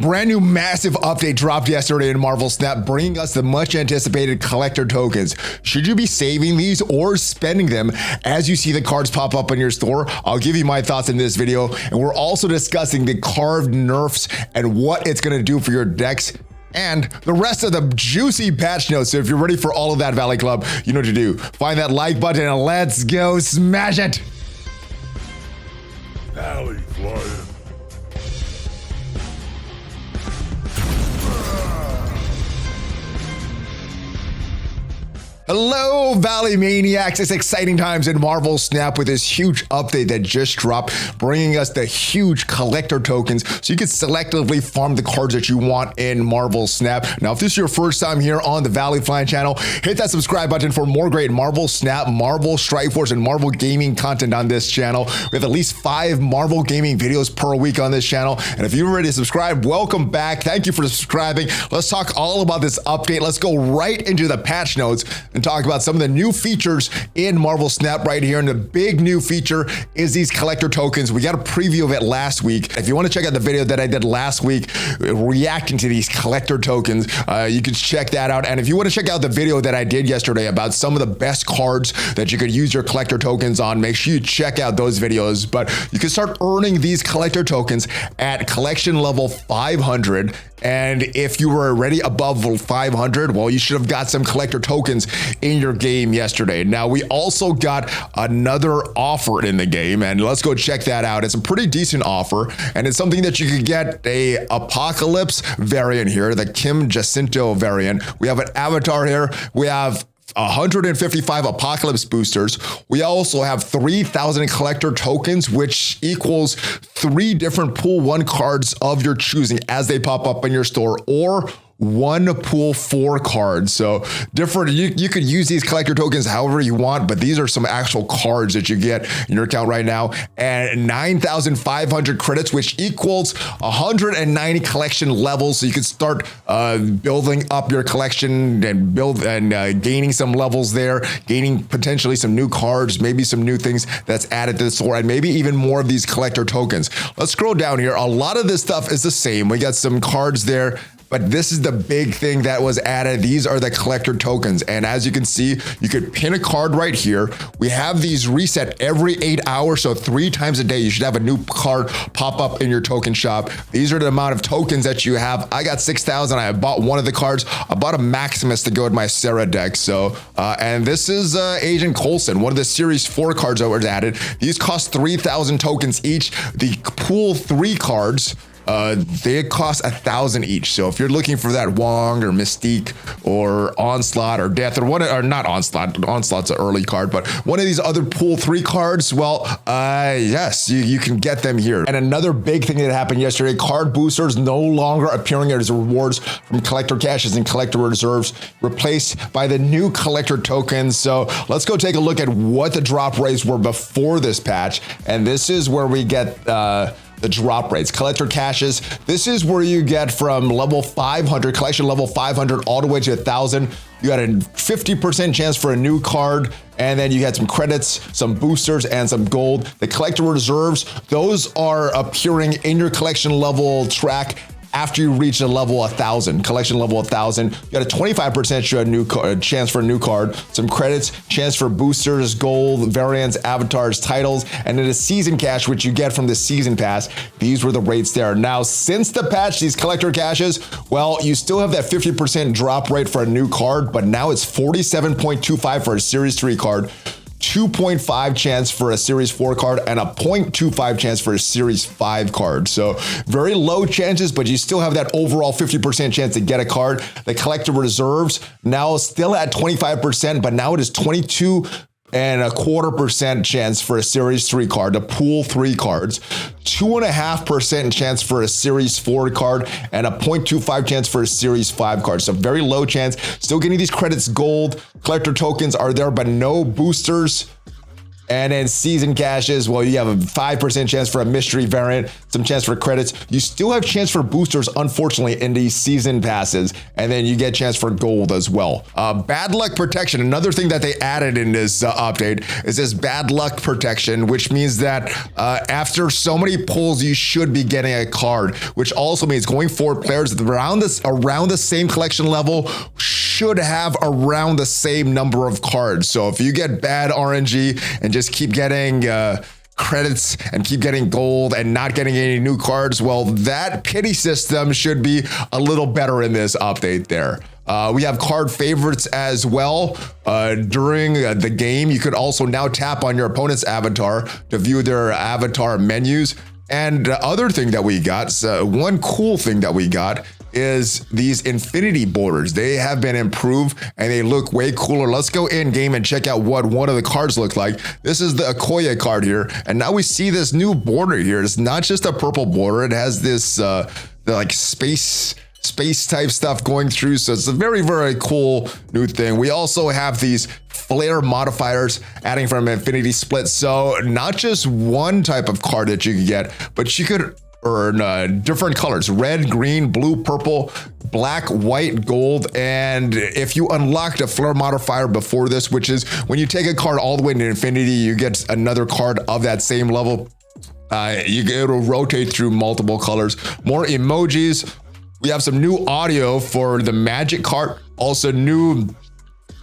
Brand new massive update dropped yesterday in Marvel Snap, bringing us the much anticipated collector tokens. Should you be saving these or spending them as you see the cards pop up in your store? I'll give you my thoughts in this video, and we're also discussing the carved nerfs and what it's going to do for your decks and the rest of the juicy patch notes. So if you're ready for all of that, Valley Club, you know what to do. Find that like button and let's go smash it. ValleyFlyin. Hello, Valley Maniacs. It's exciting times in Marvel Snap with this huge update that just dropped, bringing us the huge collector tokens so you can selectively farm the cards that you want in Marvel Snap. Now, if this is your first time here on the ValleyFlyin channel, hit that subscribe button for more great Marvel Snap, Marvel Strike Force, and Marvel Gaming content on this channel. We have at least 5 Marvel Gaming videos per week on this channel. And if you're ready to subscribe, welcome back. Thank you for subscribing. Let's talk all about this update. Let's go right into the patch notes and talk about some of the new features in Marvel Snap right here. And the big new feature is these collector tokens. We got a preview of it last week. If you want to check out the video that I did last week reacting to these collector tokens, you can check that out. And if you want to check out the video that I did yesterday about some of the best cards that you could use your collector tokens on, make sure you check out those videos. But you can start earning these collector tokens at collection level 500. And if you were already above 500, well, you should have got some collector tokens in your game yesterday. Now, we also got another offer in the game, and let's go check that out. It's a pretty decent offer, and it's something that you could get a Apocalypse variant here, the Kim Jacinto variant. We have an avatar here. We have 155 Apocalypse boosters. We also have 3,000 collector tokens, which equals 3 different pool 1 cards of your choosing as they pop up in your store, or 1 pool 4 cards. So different, you could use these collector tokens however you want, but these are some actual cards that you get in your account right now. And 9,500 credits, which equals 190 collection levels. So you can start building up your collection and gaining some levels there, gaining potentially some new cards, maybe some new things that's added to the store, and maybe even more of these collector tokens. Let's scroll down here. A lot of this stuff is the same. We got some cards there, but this is the big thing that was added. These are the collector tokens. And as you can see, you could pin a card right here. We have these reset every 8 hours. So 3 times a day, you should have a new card pop up in your token shop. These are the amount of tokens that you have. I got 6,000. I bought one of the cards. I bought a Maximus to go with my Sarah deck. So, and this is Agent Coulson, one of the Series 4 cards that were added. These cost 3,000 tokens each. The pool 3 cards, they cost 1,000 each. So if you're looking for that Wong or Mystique or Onslaught or Death or not Onslaught's an early card, but one of these other pool 3 cards, well, yes, you can get them here. And another big thing that happened yesterday, card boosters no longer appearing as rewards from collector caches and collector reserves, replaced by the new collector tokens. So let's go take a look at what the drop rates were before this patch. And this is where we get the drop rates. Collector caches, this is where you get from level 500, collection level 500 all the way to 1,000. You got a 50% chance for a new card, and then you had some credits, some boosters, and some gold. The collector reserves, those are appearing in your collection level track after you reach a level 1,000, collection level 1,000. You got a 25% chance for a new card, some credits, chance for boosters, gold, variants, avatars, titles, and then a season cache, which you get from the season pass. These were the rates there. Now, since the patch, these collector caches, well, you still have that 50% drop rate for a new card, but now it's 47.25 for a Series 3 card, 2.5 chance for a Series 4 card, and a 0.25 chance for a Series 5 card. So very low chances, but you still have that overall 50% chance to get a card. The collector reserves now still at 25%, but now it is 22.25% chance for a Series 3 card, the pool 3 cards, 2.5% chance for a Series 4 card, and a 0.25 chance for a Series 5 card. So very low chance. Still getting these credits, gold, collector tokens are there, but no boosters, And then season caches, well, you have a 5% chance for a mystery variant, some chance for credits. You still have chance for boosters, unfortunately, in these season passes. And then you get chance for gold as well. Bad luck protection. Another thing that they added in this update is this bad luck protection, which means that after so many pulls, you should be getting a card, which also means going forward, players around the same collection level should have around the same number of cards. So if you get bad RNG and just keep getting credits and keep getting gold and not getting any new cards, well, that pity system should be a little better in this update there. We have card favorites as well. During the game, you could also now tap on your opponent's avatar to view their avatar menus. And the other thing that we got, one cool thing that we got is these infinity borders. They have been improved and they look way cooler. Let's go in game and check out what one of the cards look like. This is the Okoye card here. And now we see this new border here. It's not just a purple border. It has this like space type stuff going through. So it's a very, very cool new thing. We also have these flare modifiers adding from Infinity Split. So not just one type of card that you could get, but you could earn different colors: red, green, blue, purple, black, white, gold. And if you unlocked a flare modifier before this, which is when you take a card all the way to infinity, you get another card of that same level. It'll rotate through multiple colors. More emojis. We have some new audio for the Magic card. Also new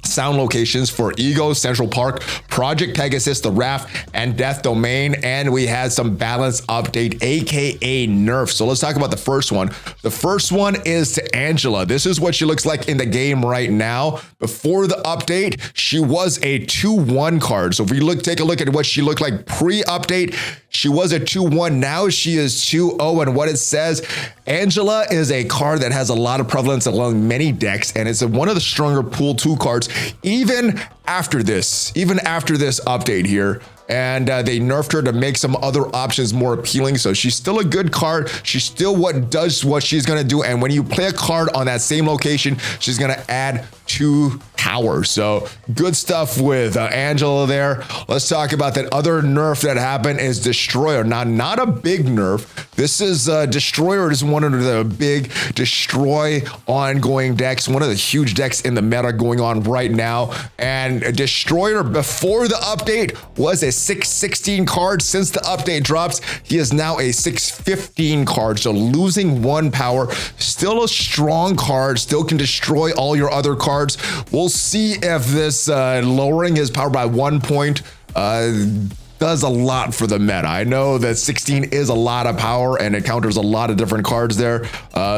sound locations for Ego, Central Park, Project Pegasus, The Raft, and Death Domain. And we had some balance update, aka NERFS. So let's talk about the first one. The first one is to Angela. This is what she looks like in the game right now. Before the update, she was a 2-1 card. So if we take a look at what she looked like pre-update, she was a 2-1. Now she is 2-0. And what it says, Angela is a card that has a lot of prevalence along many decks, and it's one of the stronger pool 2 cards, even after this update here. And they nerfed her to make some other options more appealing. So she's still a good card. She's still does what she's gonna do. And when you play a card on that same location, she's gonna add 2 power. So good stuff with Angela there. Let's talk about that other nerf that happened is Destroyer. Now, not a big nerf. This is Destroyer is one of the big destroy ongoing decks, one of the huge decks in the meta going on right now. And Destroyer before the update was a 616 card. Since the update drops, he is now a 615 card. So losing 1 power, still a strong card, still can destroy all your other cards. We'll see if this lowering his power by 1 point does a lot for the meta. I know that 16 is a lot of power and it counters a lot of different cards there.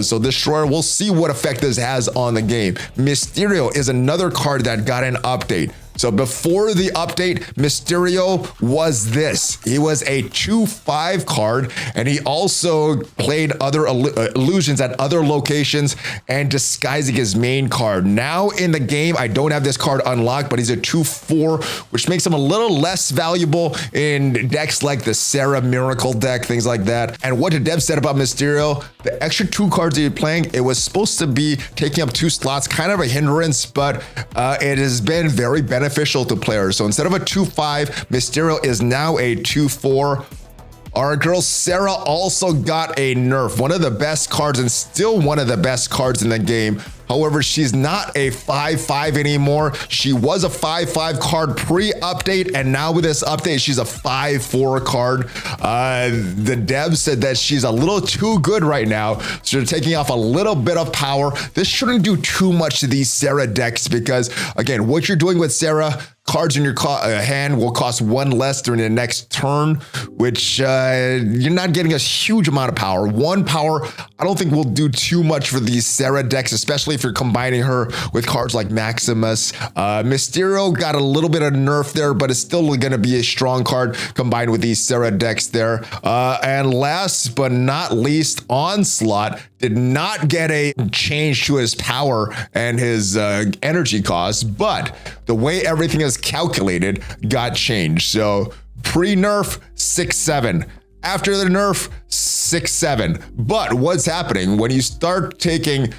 So Destroyer, we'll see what effect this has on the game. Mysterio is another card that got an update. So before the update, Mysterio was this. He was a 2/5 card, and he also played other illusions at other locations and disguising his main card. Now in the game, I don't have this card unlocked, but he's a 2/4, which makes him a little less valuable in decks like the Sarah Miracle deck, things like that. And what the dev said about Mysterio, the extra 2 cards that you're playing, it was supposed to be taking up 2 slots, kind of a hindrance, but it has been very beneficial to players. So instead of a 2/5, Mysterio is now a 2/4. Our girl Sarah also got a nerf, one of the best cards and still one of the best cards in the game. However, she's not a 5/5 anymore. She was a 5/5 card pre-update, and now with this update, she's a 5/4 card. The dev said that she's a little too good right now, so they're taking off a little bit of power. This shouldn't do too much to these Sarah decks because, again, what you're doing with Sarah, cards in your hand will cost 1 less during the next turn, which you're not getting a huge amount of power. 1 power, I don't think will do too much for these Sarah decks, especially if you're combining her with cards like Maximus. Mysterio got a little bit of nerf there, but it's still going to be a strong card combined with these Sarah decks there. And last but not least, Onslaught did not get a change to his power and his energy cost, but the way everything is calculated got changed. So pre-nerf, 6/7. After the nerf, 6/7. But what's happening when you start taking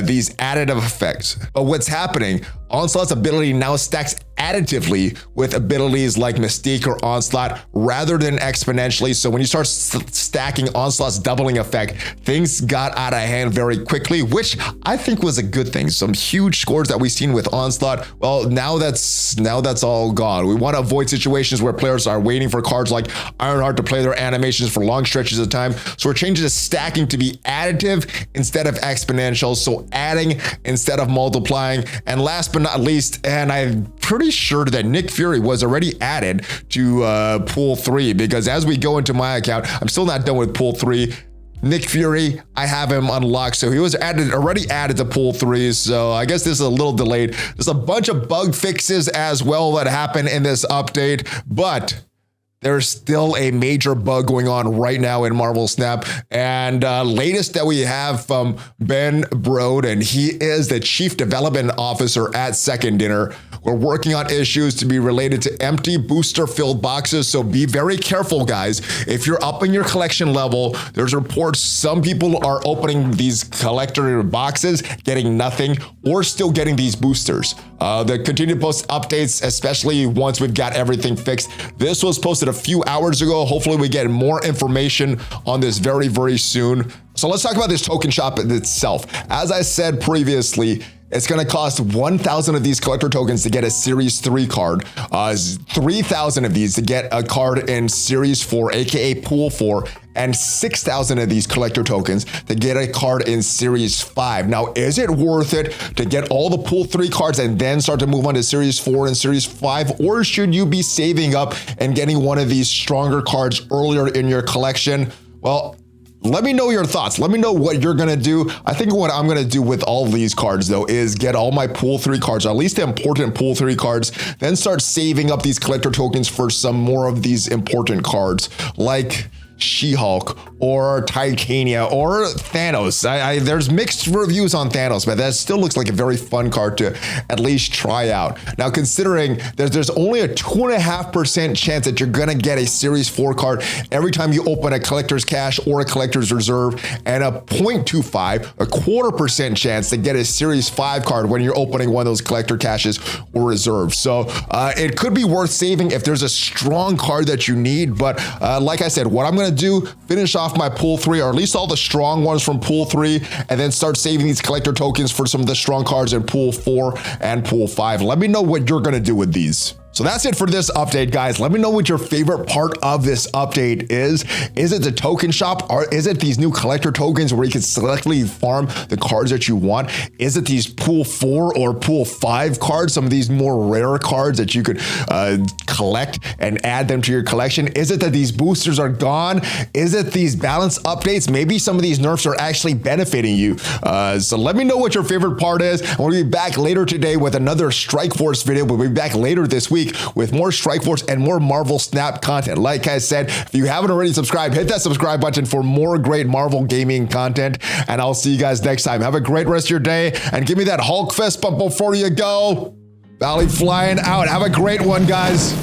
these additive effects? What's happening, Onslaught's ability now stacks additively with abilities like Mystique or Onslaught rather than exponentially. So when you start stacking Onslaught's doubling effect, things got out of hand very quickly, which I think was a good thing. Some huge scores that we've seen with Onslaught, well, now that's all gone. We want to avoid situations where players are waiting for cards like Ironheart to play their animations for long stretches of time. So we're changing the stacking to be additive instead of exponential. So adding instead of multiplying. And last but not least, and I'm pretty sure that Nick Fury was already added to pool 3, because as we go into my account, I'm still not done with pool 3. Nick Fury, I have him unlocked, so he was already added to pool 3, so I guess this is a little delayed. There's a bunch of bug fixes as well that happen in this update, but there's still a major bug going on right now in Marvel Snap. And latest that we have from Ben Brode, and he is the Chief Development Officer at Second Dinner. We're working on issues to be related to empty booster-filled boxes, so be very careful, guys. If you're upping your collection level, there's reports some people are opening these collector boxes, getting nothing, or still getting these boosters. They continue to post updates, especially once we've got everything fixed. This was posted a few hours ago. Hopefully we get more information on this very, very soon. So let's talk about this token shop itself. As I said previously, it's going to cost 1,000 of these collector tokens to get a Series 3 card, 3,000 of these to get a card in Series 4, aka Pool 4, and 6,000 of these collector tokens to get a card in Series 5. Now, is it worth it to get all the Pool 3 cards and then start to move on to Series 4 and Series 5? Or should you be saving up and getting one of these stronger cards earlier in your collection? Well, let me know your thoughts. Let me know what you're going to do. I think what I'm going to do with all of these cards, though, is get all my Pool 3 cards, or at least the important Pool 3 cards, then start saving up these collector tokens for some more of these important cards, like She-Hulk or Titania or Thanos. There's mixed reviews on Thanos, but that still looks like a very fun card to at least try out. Now, considering there's only a 2.5% chance that you're gonna get a Series 4 card every time you open a collector's cache or a collector's reserve, and a 0.25, a 1/4% chance to get a Series 5 card when you're opening one of those collector caches or reserves. So it could be worth saving if there's a strong card that you need, but like I said, what I'm gonna do, finish off my Pool 3, or at least all the strong ones from Pool 3, and then start saving these collector tokens for some of the strong cards in Pool 4 and Pool 5. Let me know what you're gonna do with these. So that's it for this update, guys. Let me know what your favorite part of this update is. Is it the token shop, or is it these new collector tokens where you can selectively farm the cards that you want? Is it these Pool 4 or Pool 5 cards, some of these more rare cards that you could collect and add them to your collection? Is it that these boosters are gone? Is it these balance updates? Maybe some of these nerfs are actually benefiting you. So let me know what your favorite part is. We'll be back later today with another Strike Force video. We'll be back later this week with more Strike Force and more Marvel Snap content. Like I said, if you haven't already subscribed, hit that subscribe button for more great Marvel gaming content, and I'll see you guys next time. Have a great rest of your day, and give me that Hulk fist bump before you go. ValleyFlyin out. Have a great one, guys.